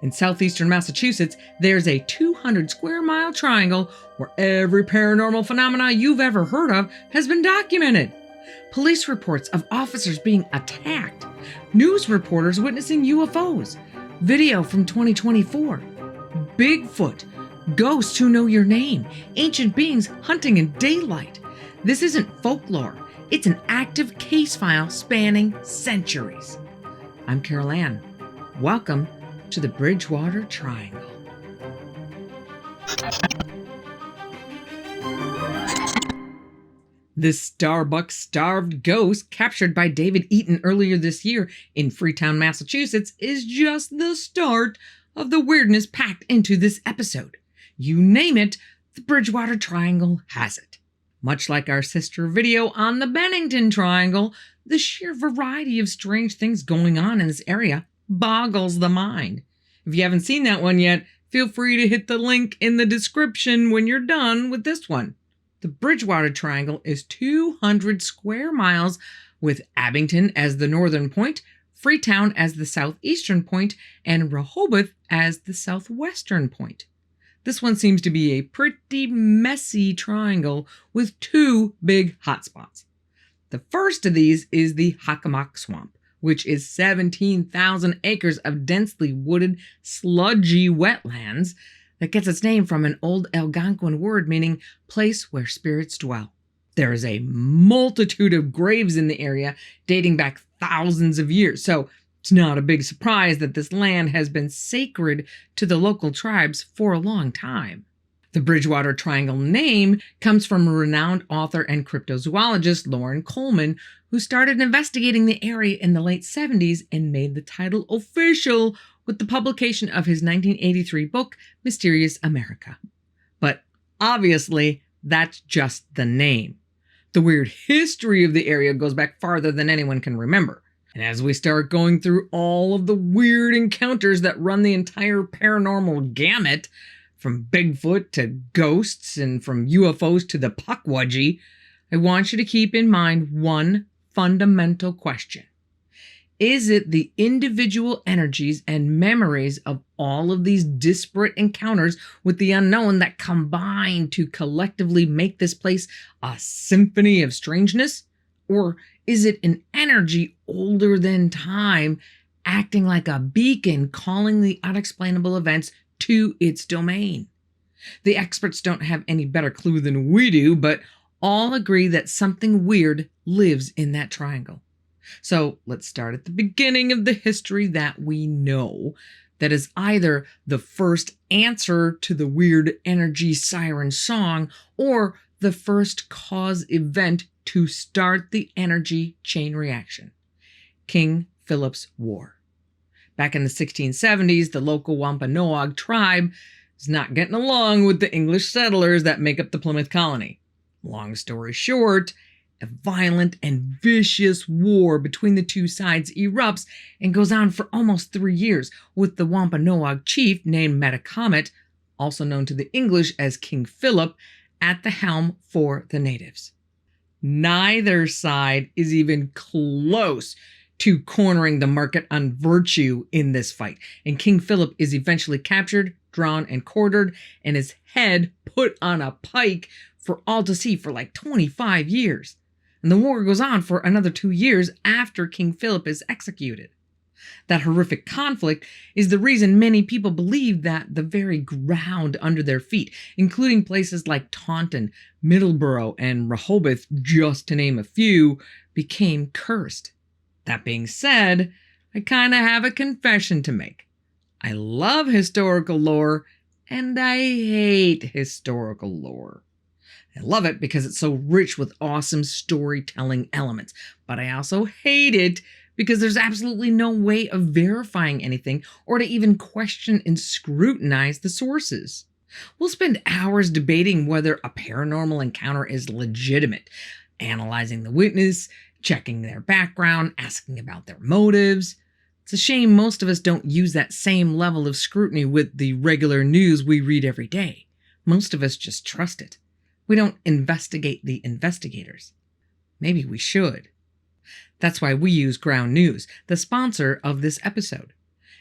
In southeastern Massachusetts, there's a 200-square-mile triangle where every paranormal phenomena you've ever heard of has been documented. Police reports of officers being attacked, news reporters witnessing UFOs, video from 2024, Bigfoot, ghosts who know your name, ancient beings hunting in daylight. This isn't folklore. It's an active case file spanning centuries. I'm Carol Ann. Welcome to the Bridgewater Triangle. This Starbucks-starved ghost captured by David Eaton earlier this year in Freetown, Massachusetts is just the start of the weirdness packed into this episode. You name it, the Bridgewater Triangle has it. Much like our sister video on the Bennington Triangle, the sheer variety of strange things going on in this area boggles the mind. If you haven't seen that one yet, feel free to hit the link in the description when you're done with this one. The Bridgewater Triangle is 200 square miles with Abington as the northern point, Freetown as the southeastern point, and Rehoboth as the southwestern point. This one seems to be a pretty messy triangle with two big hotspots. The first of these is the Hockomock Swamp, which is 17,000 acres of densely wooded, sludgy wetlands that gets its name from an old Algonquin word meaning place where spirits dwell. There is a multitude of graves in the area dating back thousands of years, so it's not a big surprise that this land has been sacred to the local tribes for a long time. The Bridgewater Triangle name comes from renowned author and cryptozoologist Loren Coleman, who started investigating the area in the late 70s and made the title official with the publication of his 1983 book, Mysterious America. But obviously, that's just the name. The weird history of the area goes back farther than anyone can remember. And as we start going through all of the weird encounters that run the entire paranormal gamut, from Bigfoot to ghosts and from UFOs to the Pukwudgie, I want you to keep in mind one fundamental question. Is it the individual energies and memories of all of these disparate encounters with the unknown that combine to collectively make this place a symphony of strangeness? Or is it an energy older than time, acting like a beacon, calling the unexplainable events to its domain? The experts don't have any better clue than we do, but all agree that something weird lives in that triangle. So let's start at the beginning of the history that we know, that is either the first answer to the weird energy siren song or the first cause event to start the energy chain reaction. King Philip's War. Back in the 1670s, the local Wampanoag tribe is not getting along with the English settlers that make up the Plymouth colony. Long story short, a violent and vicious war between the two sides erupts and goes on for almost 3 years, with the Wampanoag chief named Metacomet, also known to the English as King Philip, at the helm for the natives. Neither side is even close to cornering the market on virtue in this fight, and King Philip is eventually captured, drawn, and quartered, and his head put on a pike for all to see for like 25 years. And the war goes on for another 2 years after King Philip is executed. That horrific conflict is the reason many people believe that the very ground under their feet, including places like Taunton, Middleborough, and Rehoboth, just to name a few, became cursed. That being said, I kind of have a confession to make. I love historical lore, and I hate historical lore. I love it because it's so rich with awesome storytelling elements, but I also hate it because there's absolutely no way of verifying anything or to even question and scrutinize the sources. We'll spend hours debating whether a paranormal encounter is legitimate, analyzing the witness, checking their background, asking about their motives. It's a shame most of us don't use that same level of scrutiny with the regular news we read every day. Most of us just trust it. We don't investigate the investigators. Maybe we should. That's why we use Ground News, the sponsor of this episode.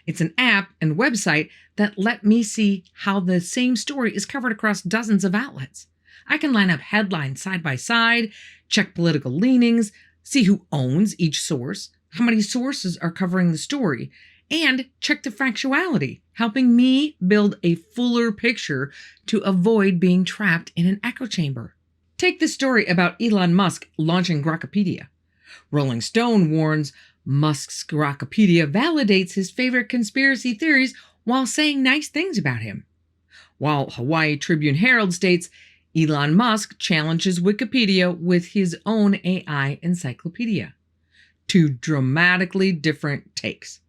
It's an app and website that let me see how the same story is covered across dozens of outlets. I can line up headlines side by side, check political leanings, see who owns each source, how many sources are covering the story, and check the factuality, helping me build a fuller picture to avoid being trapped in an echo chamber. Take the story about Elon Musk launching Grokpedia. Rolling Stone warns Musk's Grokpedia validates his favorite conspiracy theories while saying nice things about him. While Hawaii Tribune Herald states Elon Musk challenges Wikipedia with his own AI encyclopedia. Two dramatically different takes.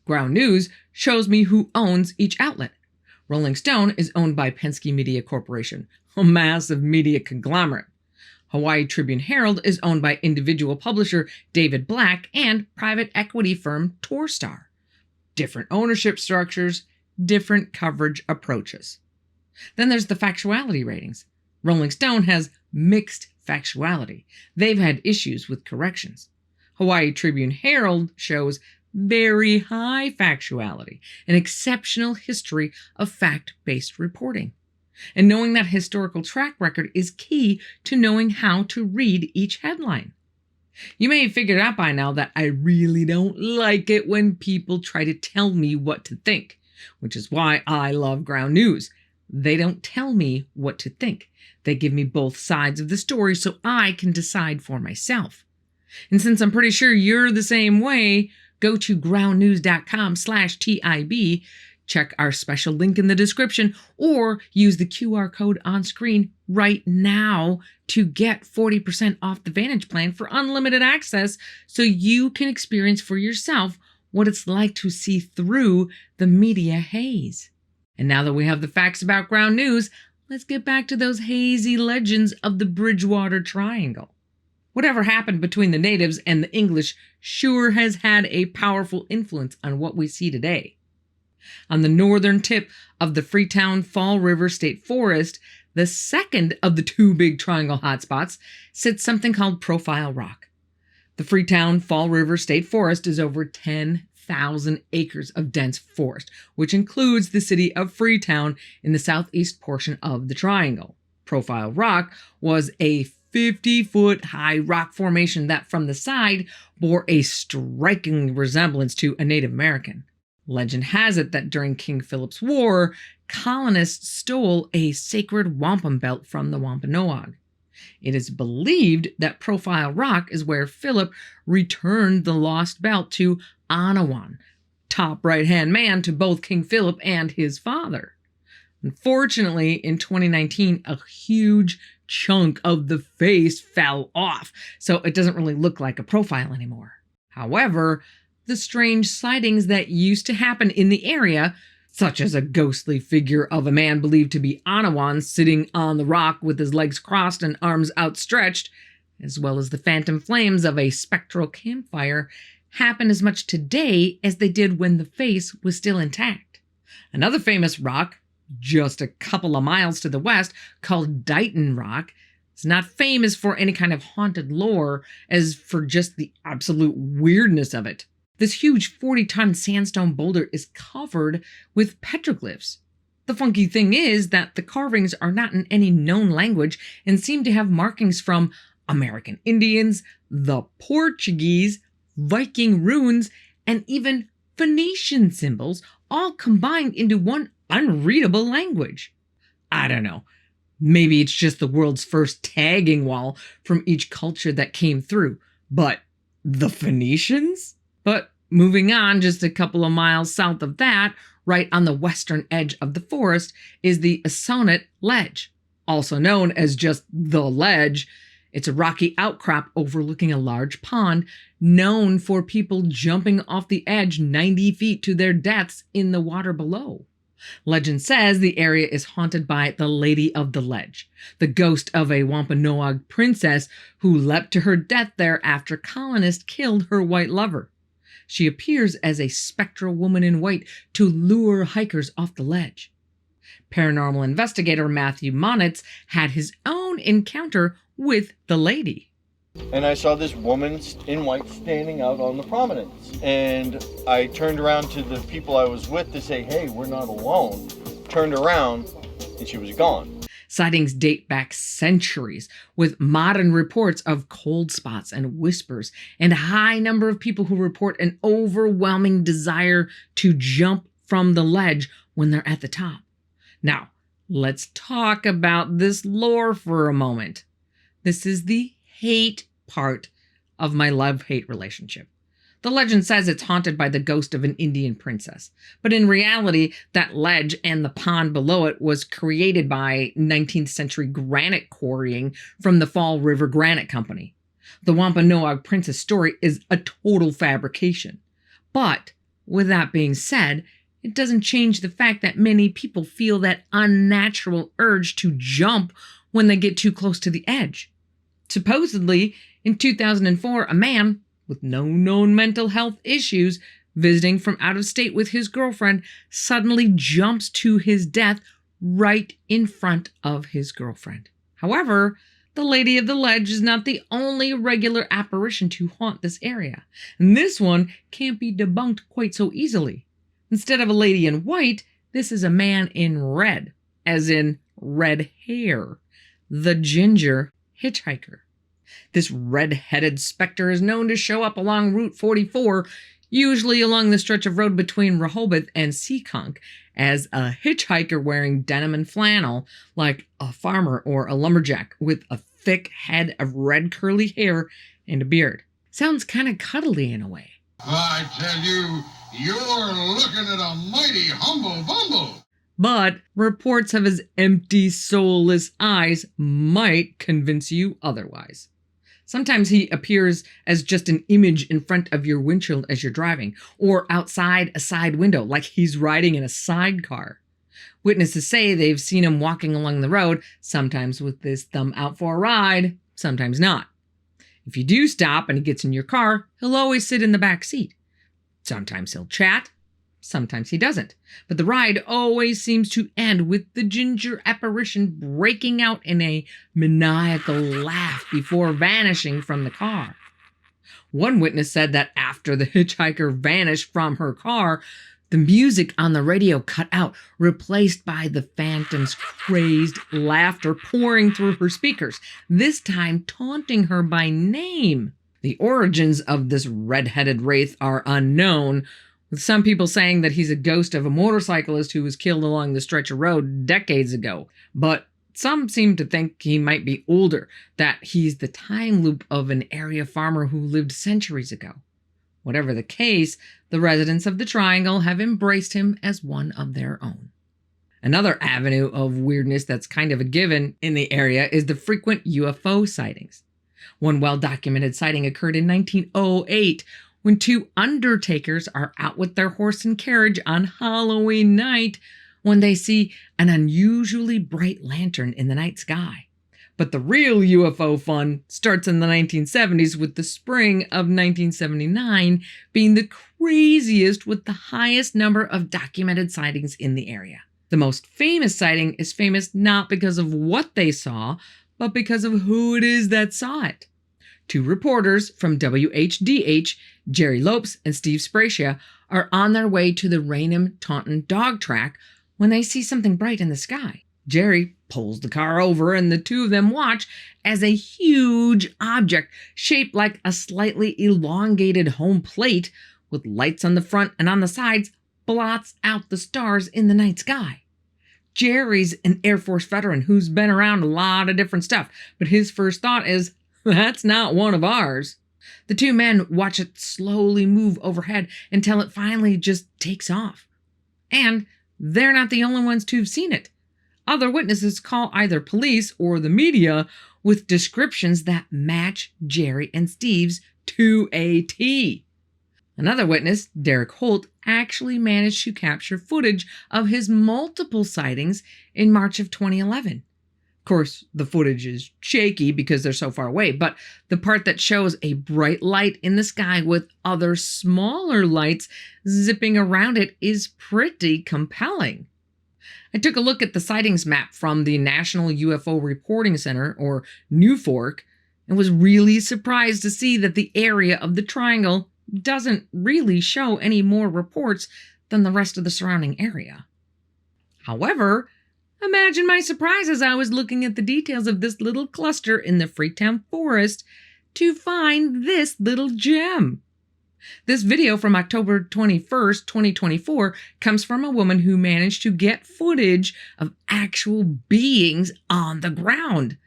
Ground News shows me who owns each outlet. Rolling Stone is owned by Penske Media Corporation, a massive media conglomerate. Hawaii Tribune Herald is owned by individual publisher David Black and private equity firm Torstar. Different ownership structures, different coverage approaches. Then there's the factuality ratings. Rolling Stone has mixed factuality. They've had issues with corrections. Hawaii Tribune Herald shows very high factuality, an exceptional history of fact-based reporting. And knowing that historical track record is key to knowing how to read each headline. You may have figured out by now that I really don't like it when people try to tell me what to think, which is why I love Ground News. They don't tell me what to think. They give me both sides of the story so I can decide for myself. And since I'm pretty sure you're the same way, go to groundnews.com/TIB, check our special link in the description, or use the QR code on screen right now to get 40% off the Vantage plan for unlimited access so you can experience for yourself what it's like to see through the media haze. And now that we have the facts about Ground News, let's get back to those hazy legends of the Bridgewater Triangle. Whatever happened between the natives and the English sure has had a powerful influence on what we see today. On the northern tip of the Freetown Fall River State Forest, the second of the two big triangle hotspots, sits something called Profile Rock. The Freetown Fall River State Forest is over 10,000 acres of dense forest, which includes the city of Freetown in the southeast portion of the triangle. Profile Rock was a 50-foot high rock formation that from the side bore a striking resemblance to a Native American. Legend has it that during King Philip's War, colonists stole a sacred wampum belt from the Wampanoag. It is believed that Profile Rock is where Philip returned the lost belt to Anawan, top right-hand man to both King Philip and his father. Unfortunately, in 2019, a huge chunk of the face fell off, so it doesn't really look like a profile anymore. However, the strange sightings that used to happen in the area, such as a ghostly figure of a man believed to be Anawan sitting on the rock with his legs crossed and arms outstretched, as well as the phantom flames of a spectral campfire, happen as much today as they did when the face was still intact. Another famous rock, just a couple of miles to the west, called Dighton Rock, is not famous for any kind of haunted lore as for just the absolute weirdness of it. This huge 40-ton sandstone boulder is covered with petroglyphs. The funky thing is that the carvings are not in any known language and seem to have markings from American Indians, the Portuguese, Viking runes, and even Phoenician symbols, all combined into one unreadable language. I don't know. Maybe it's just the world's first tagging wall from each culture that came through. But the Phoenicians? But moving on just a couple of miles south of that, right on the western edge of the forest, is the Assonet Ledge, also known as just the Ledge. It's a rocky outcrop overlooking a large pond, known for people jumping off the edge 90 feet to their deaths in the water below. Legend says the area is haunted by the Lady of the Ledge, the ghost of a Wampanoag princess who leapt to her death there after colonists killed her white lover. She appears as a spectral woman in white to lure hikers off the ledge. Paranormal investigator Matthew Monitz had his own encounter with the lady. And I saw this woman in white standing out on the promenade. And I turned around to the people I was with to say, hey, we're not alone. Turned around, and she was gone. Sightings date back centuries, with modern reports of cold spots and whispers, and a high number of people who report an overwhelming desire to jump from the ledge when they're at the top. Now, let's talk about this lore for a moment. This is the hate part of my love-hate relationship. The legend says it's haunted by the ghost of an Indian princess, but in reality, that ledge and the pond below it was created by 19th century granite quarrying from the Fall River Granite Company. The Wampanoag princess story is a total fabrication. But, with that being said, it doesn't change the fact that many people feel that unnatural urge to jump when they get too close to the edge. Supposedly, in 2004, a man with no known mental health issues, visiting from out of state with his girlfriend, suddenly jumps to his death right in front of his girlfriend. However, the Lady of the Ledge is not the only regular apparition to haunt this area, and this one can't be debunked quite so easily. Instead of a lady in white, this is a man in red, as in red hair, the Ginger Hitchhiker. This red-headed specter is known to show up along Route 44, usually along the stretch of road between Rehoboth and Seekonk, as a hitchhiker wearing denim and flannel, like a farmer or a lumberjack, with a thick head of red curly hair and a beard. Sounds kind of cuddly in a way. I tell you, you're looking at a mighty humble bumble. But reports of his empty, soulless eyes might convince you otherwise. Sometimes he appears as just an image in front of your windshield as you're driving, or outside a side window, like he's riding in a sidecar. Witnesses say they've seen him walking along the road, sometimes with his thumb out for a ride, sometimes not. If you do stop and he gets in your car, he'll always sit in the back seat. Sometimes he'll chat, sometimes he doesn't. But the ride always seems to end with the ginger apparition breaking out in a maniacal laugh before vanishing from the car. One witness said that after the hitchhiker vanished from her car, the music on the radio cut out, replaced by the phantom's crazed laughter pouring through her speakers, this time taunting her by name. The origins of this red-headed wraith are unknown, with some people saying that he's a ghost of a motorcyclist who was killed along the stretch of road decades ago. But some seem to think he might be older, that he's the time loop of an area farmer who lived centuries ago. Whatever the case, the residents of the Triangle have embraced him as one of their own. Another avenue of weirdness that's kind of a given in the area is the frequent UFO sightings. One well-documented sighting occurred in 1908 when two undertakers are out with their horse and carriage on Halloween night when they see an unusually bright lantern in the night sky. But the real UFO fun starts in the 1970s, with the spring of 1979 being the craziest with the highest number of documented sightings in the area. The most famous sighting is famous not because of what they saw, but because of who it is that saw it. Two reporters from WHDH, Jerry Lopes and Steve Spracia, are on their way to the Raynham-Taunton dog track when they see something bright in the sky. Jerry pulls the car over and the two of them watch as a huge object shaped like a slightly elongated home plate with lights on the front and on the sides blots out the stars in the night sky. Jerry's an Air Force veteran who's been around a lot of different stuff, but his first thought is, that's not one of ours. The two men watch it slowly move overhead until it finally just takes off. And they're not the only ones to have seen it. Other witnesses call either police or the media with descriptions that match Jerry and Steve's to a T. Another witness, Derek Holt, actually managed to capture footage of his multiple sightings in March of 2011. Of course, the footage is shaky because they're so far away, but the part that shows a bright light in the sky with other smaller lights zipping around it is pretty compelling. I took a look at the sightings map from the National UFO Reporting Center, or NUFORC. and was really surprised to see that the area of the triangle doesn't really show any more reports than the rest of the surrounding area. However, imagine my surprise as I was looking at the details of this little cluster in the Freetown forest to find this little gem. This video from October 21st, 2024 comes from a woman who managed to get footage of actual beings on the ground.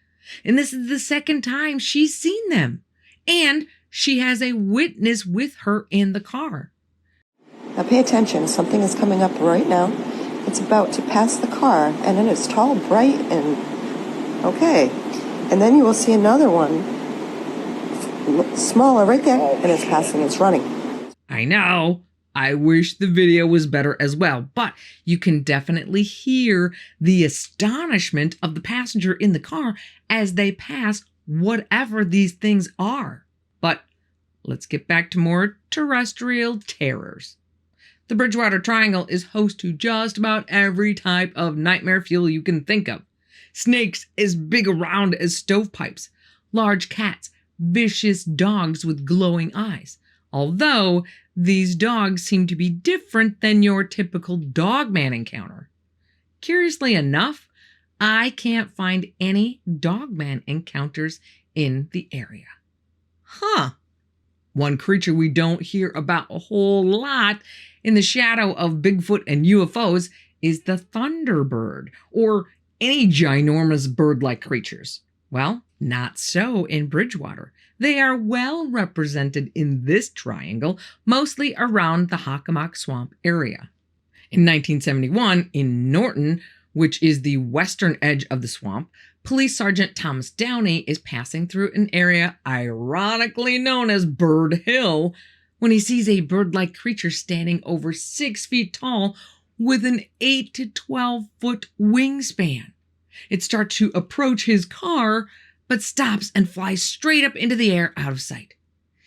And this is the second time she's seen them. And she has a witness with her in the car. Now pay attention, something is coming up right now. It's about to pass the car, and then it's tall, bright, and okay. And then you will see another one, smaller right there, and it's passing, it's running. I know. I wish the video was better as well, but you can definitely hear the astonishment of the passenger in the car as they pass whatever these things are. But let's get back to more terrestrial terrors. The Bridgewater Triangle is host to just about every type of nightmare fuel you can think of. Snakes as big around as stovepipes, large cats, vicious dogs with glowing eyes. Although these dogs seem to be different than your typical dogman encounter. Curiously enough, I can't find any dogman encounters in the area. Huh. One creature we don't hear about a whole lot in the shadow of Bigfoot and UFOs is the thunderbird, or any ginormous bird-like creatures. Well, not so in Bridgewater. They are well represented in this triangle, mostly around the Hockomock Swamp area. In 1971, in Norton, which is the western edge of the swamp, Police Sergeant Thomas Downey is passing through an area ironically known as Bird Hill when he sees a bird-like creature standing over 6 feet tall with an 8 to 12-foot wingspan. It starts to approach his car, but stops and flies straight up into the air out of sight.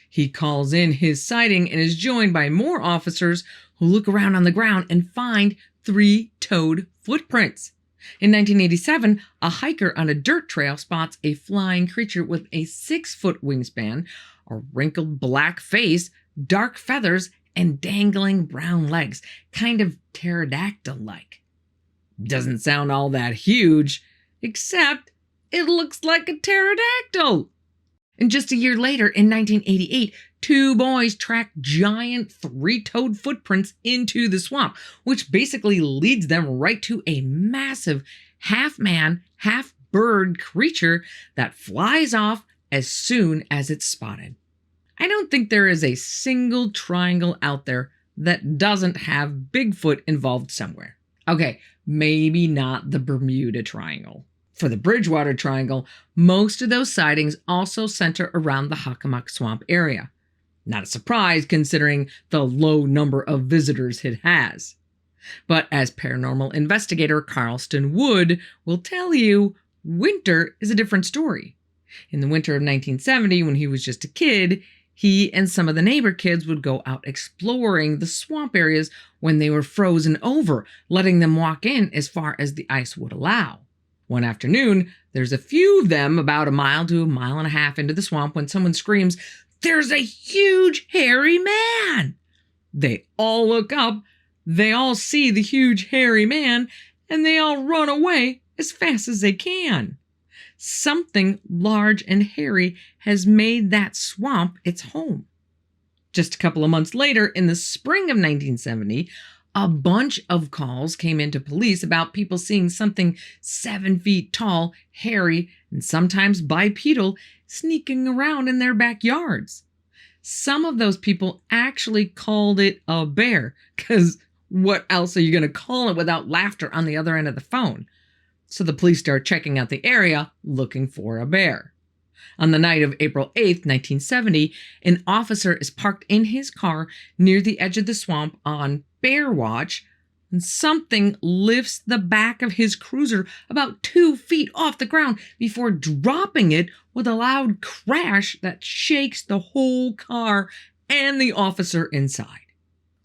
He calls in his sighting and is joined by more officers who look around on the ground and find 3-toed footprints. In 1987, a hiker on a dirt trail spots a flying creature with a 6-foot wingspan, a wrinkled black face, dark feathers, and dangling brown legs, kind of pterodactyl-like. Doesn't sound all that huge, except it looks like a pterodactyl. And just a year later, in 1988, 2 boys track giant 3-toed footprints into the swamp, which basically leads them right to a massive half-man, half-bird creature that flies off as soon as it's spotted. I don't think there is a single triangle out there that doesn't have Bigfoot involved somewhere. Okay, maybe not the Bermuda Triangle. For the Bridgewater Triangle, most of those sightings also center around the Hockomock Swamp area. Not a surprise considering the low number of visitors it has. But as paranormal investigator Carlston Wood will tell you, winter is a different story. In the winter of 1970, when he was just a kid, he and some of the neighbor kids would go out exploring the swamp areas when they were frozen over, letting them walk in as far as the ice would allow. One afternoon, there's a few of them about 1 mile to 1.5 miles into the swamp when someone screams, "There's a huge hairy man!" They all look up, they all see the huge hairy man, and they all run away as fast as they can. Something large and hairy has made that swamp its home. Just a couple of months later, in the spring of 1970, a bunch of calls came into police about people seeing something 7 feet tall, hairy, and sometimes bipedal sneaking around in their backyards. Some of those people actually called it a bear, because what else are you going to call it without laughter on the other end of the phone? So the police start checking out the area looking for a bear. On the night of April 8th, 1970, an officer is parked in his car near the edge of the swamp on bear watch, and something lifts the back of his cruiser about 2 feet off the ground before dropping it with a loud crash that shakes the whole car and the officer inside.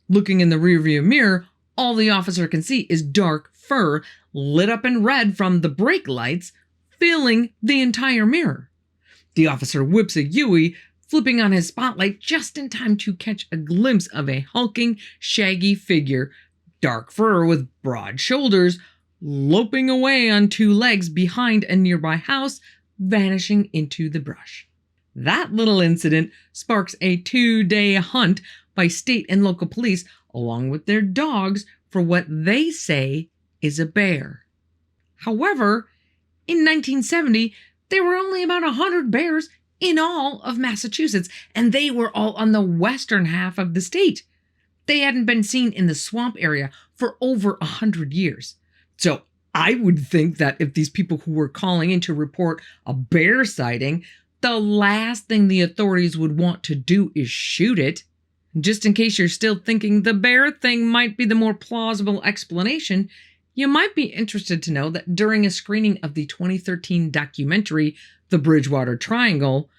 Looking in the rearview mirror, all the officer can see is dark fur lit up in red from the brake lights, filling the entire mirror. The officer whips a Yui, flipping on his spotlight just in time to catch a glimpse of a hulking, shaggy figure, dark fur with broad shoulders, loping away on two legs behind a nearby house, vanishing into the brush. That little incident sparks a 2-day hunt by state and local police, along with their dogs, for what they say is a bear. However, in 1970, there were only about 100 bears in all of Massachusetts, and they were all on the western half of the state. They hadn't been seen in the swamp area for over 100 years. So I would think that if these people who were calling in to report a bear sighting, the last thing the authorities would want to do is shoot it. Just in case you're still thinking the bear thing might be the more plausible explanation, you might be interested to know that during a screening of the 2013 documentary, The Bridgewater Triangle,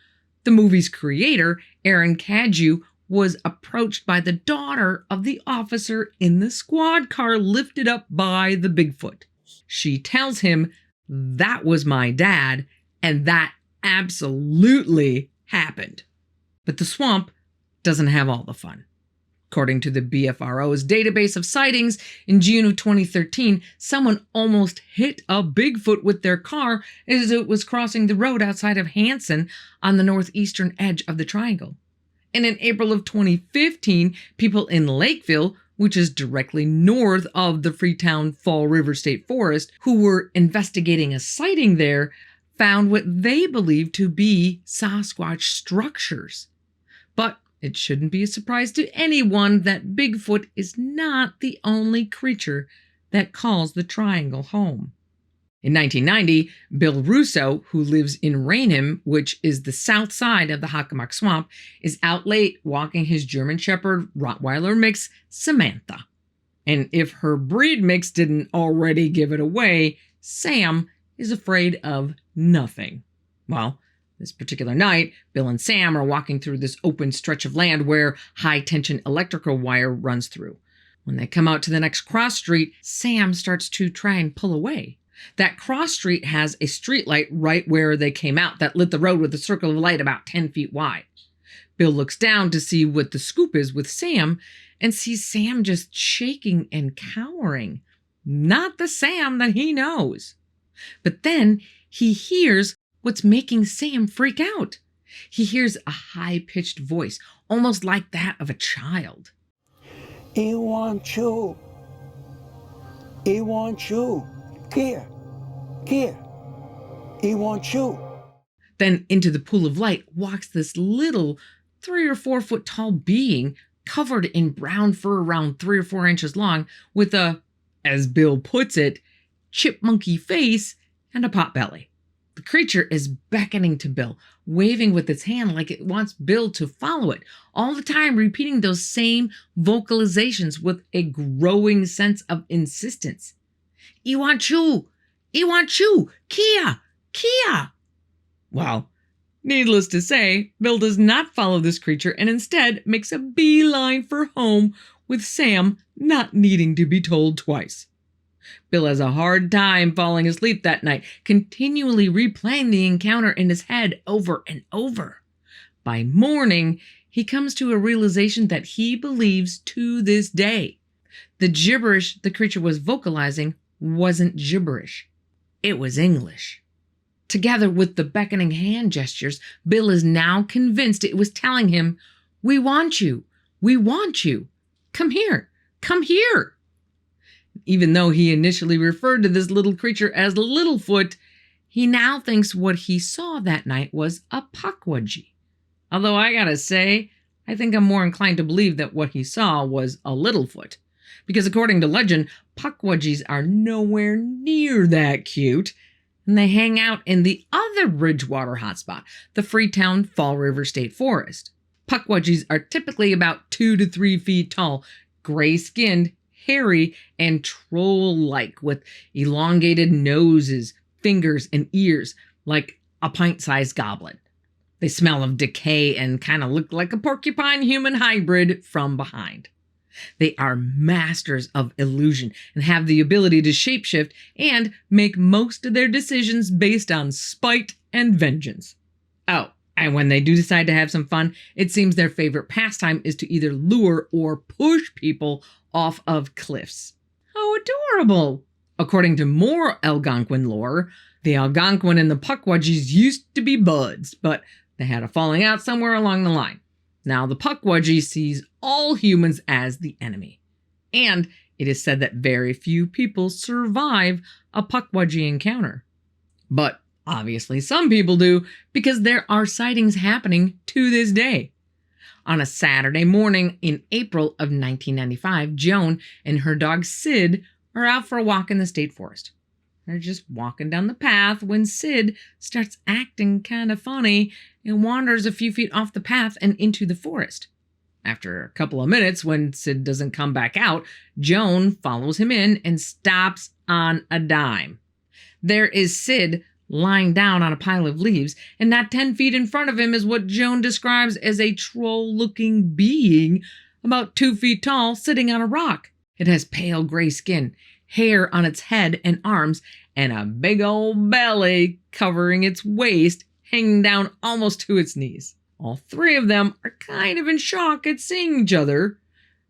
the movie's creator, Aaron Cadju, was approached by the daughter of the officer in the squad car lifted up by the Bigfoot. She tells him, "That was my dad, and that absolutely happened." But the swamp doesn't have all the fun. According to the BFRO's database of sightings, in June of 2013, someone almost hit a Bigfoot with their car as it was crossing the road outside of Hanson on the northeastern edge of the triangle. And in April of 2015, people in Lakeville, which is directly north of the Freetown Fall River State Forest, who were investigating a sighting there, found what they believed to be Sasquatch structures. But it shouldn't be a surprise to anyone that Bigfoot is not the only creature that calls the triangle home. In 1990, Bill Russo, who lives in Raynham, which is the south side of the Hockomock Swamp, is out late walking his German Shepherd Rottweiler mix, Samantha. And if her breed mix didn't already give it away, Sam is afraid of nothing. Well, this particular night, Bill and Sam are walking through this open stretch of land where high-tension electrical wire runs through. When they come out to the next cross street, Sam starts to try and pull away. That cross street has a streetlight right where they came out that lit the road with a circle of light about 10 feet wide. Bill looks down to see what the scoop is with Sam and sees Sam just shaking and cowering. Not the Sam that he knows. But then he hears what's making Sam freak out. He hears a high-pitched voice, almost like that of a child. "He wants you. He wants you. Here. He wants you." Then into the pool of light walks this little 3 or 4 foot tall being covered in brown fur around 3 or 4 inches long with a, as Bill puts it, chipmunky face and a pot belly. The creature is beckoning to Bill, waving with its hand like it wants Bill to follow it, all the time repeating those same vocalizations with a growing sense of insistence. "I want you! I want you! Kia! Kia!" Well, needless to say, Bill does not follow this creature and instead makes a beeline for home, with Sam not needing to be told twice. Bill has a hard time falling asleep that night, continually replaying the encounter in his head over and over. By morning, he comes to a realization that he believes to this day. The gibberish the creature was vocalizing wasn't gibberish. It was English. Together with the beckoning hand gestures, Bill is now convinced it was telling him, "We want you. We want you. Come here. Come here." Even though he initially referred to this little creature as Littlefoot, he now thinks what he saw that night was a pukwudgie. Although I gotta say, I think I'm more inclined to believe that what he saw was a Littlefoot. Because according to legend, pukwudgies are nowhere near that cute, and they hang out in the other Bridgewater hotspot, the Freetown Fall River State Forest. Pukwudgies are typically about 2 to 3 feet tall, gray-skinned, hairy, and troll-like, with elongated noses, fingers, and ears like a pint-sized goblet. They smell of decay and kind of look like a porcupine-human hybrid from behind. They are masters of illusion and have the ability to shapeshift and make most of their decisions based on spite and vengeance. Oh, and when they do decide to have some fun, it seems their favorite pastime is to either lure or push people off of cliffs. How adorable! According to more Algonquin lore, the Algonquin and the Pukwudgies used to be buds, but they had a falling out somewhere along the line. Now the Pukwudgie sees all humans as the enemy. And it is said that very few people survive a Pukwudgie encounter. But obviously some people do, because there are sightings happening to this day. On a Saturday morning in April of 1995, Joan and her dog Sid are out for a walk in the state forest. They're just walking down the path when Sid starts acting kind of funny and wanders a few feet off the path and into the forest. After a couple of minutes, when Sid doesn't come back out, Joan follows him in and stops on a dime. There is Sid lying down on a pile of leaves, and not 10 feet in front of him is what Joan describes as a troll-looking being about 2 feet tall sitting on a rock. It has pale gray skin, hair on its head and arms, and a big old belly covering its waist, hanging down almost to its knees. All three of them are kind of in shock at seeing each other.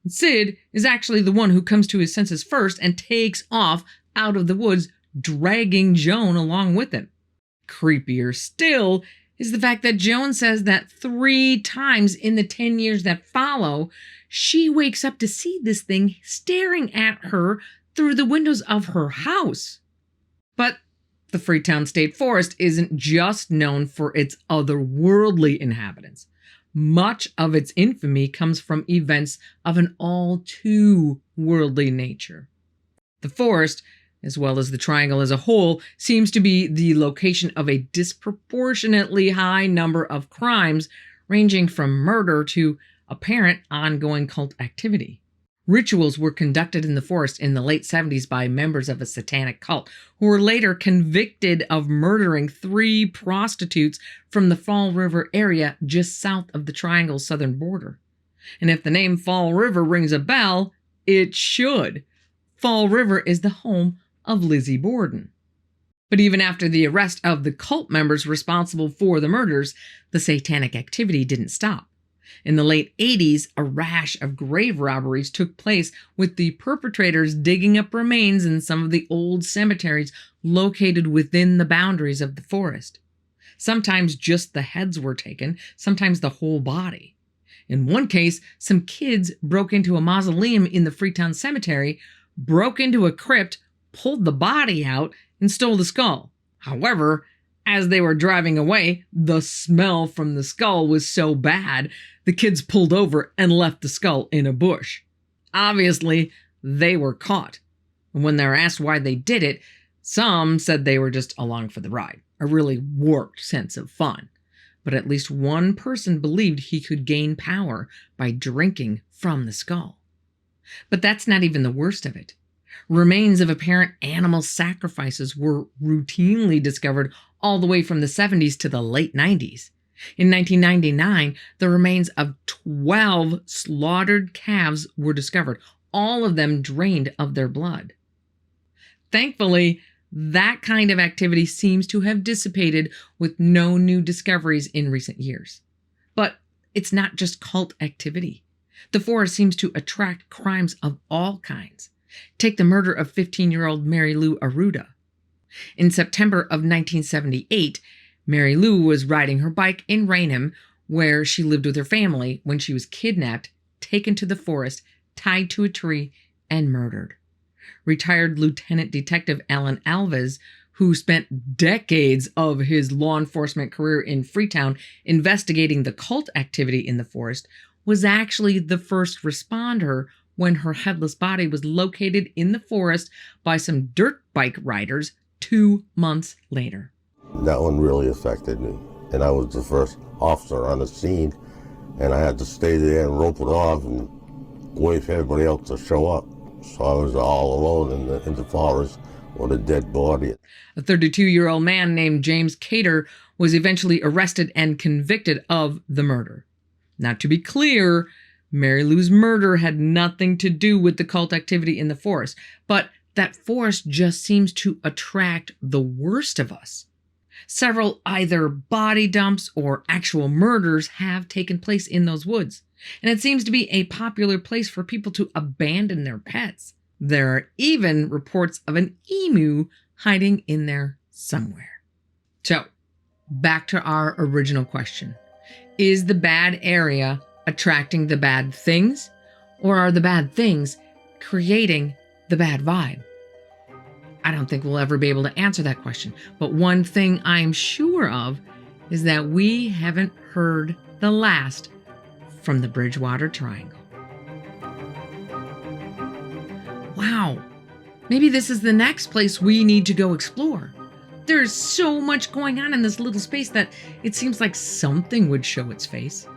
Sid is actually the one who comes to his senses first and takes off out of the woods, dragging Joan along with him. Creepier still is the fact that Joan says that 3 times in the 10 years that follow, she wakes up to see this thing staring at her through the windows of her house. But the Freetown State Forest isn't just known for its otherworldly inhabitants. Much of its infamy comes from events of an all too worldly nature. The forest, as well as the triangle as a whole, seems to be the location of a disproportionately high number of crimes, ranging from murder to apparent ongoing cult activity. Rituals were conducted in the forest in the late 70s by members of a satanic cult, who were later convicted of murdering 3 prostitutes from the Fall River area just south of the triangle's southern border. And if the name Fall River rings a bell, it should. Fall River is the home of Lizzie Borden. But even after the arrest of the cult members responsible for the murders, the satanic activity didn't stop. In the late 80s, a rash of grave robberies took place, with the perpetrators digging up remains in some of the old cemeteries located within the boundaries of the forest. Sometimes just the heads were taken, sometimes the whole body. In one case, some kids broke into a mausoleum in the Freetown Cemetery, broke into a crypt, pulled the body out, and stole the skull. However, as they were driving away, the smell from the skull was so bad, the kids pulled over and left the skull in a bush. Obviously, they were caught. And when they were asked why they did it, some said they were just along for the ride, a really warped sense of fun. But at least one person believed he could gain power by drinking from the skull. But that's not even the worst of it. Remains of apparent animal sacrifices were routinely discovered all the way from the 70s to the late 90s. In 1999, the remains of 12 slaughtered calves were discovered, all of them drained of their blood. Thankfully, that kind of activity seems to have dissipated with no new discoveries in recent years. But it's not just cult activity. The forest seems to attract crimes of all kinds. Take the murder of 15-year-old Mary Lou Arruda. In September of 1978, Mary Lou was riding her bike in Raynham, where she lived with her family, when she was kidnapped, taken to the forest, tied to a tree, and murdered. Retired Lieutenant Detective Alan Alves, who spent decades of his law enforcement career in Freetown investigating the cult activity in the forest, was actually the first responder when her headless body was located in the forest by some dirt bike riders 2 months later. That one really affected me. And I was the first officer on the scene, and I had to stay there and rope it off and wait for everybody else to show up. So I was all alone in the forest with a dead body. A 32-year-old man named James Cater was eventually arrested and convicted of the murder. Now, to be clear, Mary Lou's murder had nothing to do with the cult activity in the forest, but that forest just seems to attract the worst of us. Several either body dumps or actual murders have taken place in those woods, and it seems to be a popular place for people to abandon their pets. There are even reports of an emu hiding in there somewhere. So, back to our original question. Is the bad area attracting the bad things, or are the bad things creating the bad vibe? I don't think we'll ever be able to answer that question, but one thing I'm sure of is that we haven't heard the last from the Bridgewater Triangle. Wow, maybe this is the next place we need to go explore. There's so much going on in this little space that it seems like something would show its face.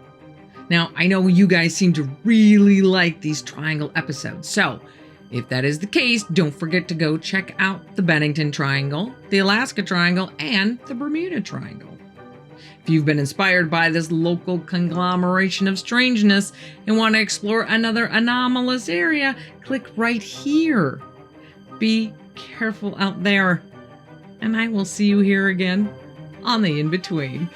Now, I know you guys seem to really like these triangle episodes, so if that is the case, don't forget to go check out the Bennington Triangle, the Alaska Triangle, and the Bermuda Triangle. If you've been inspired by this local conglomeration of strangeness and want to explore another anomalous area, click right here. Be careful out there, and I will see you here again on the In-Between.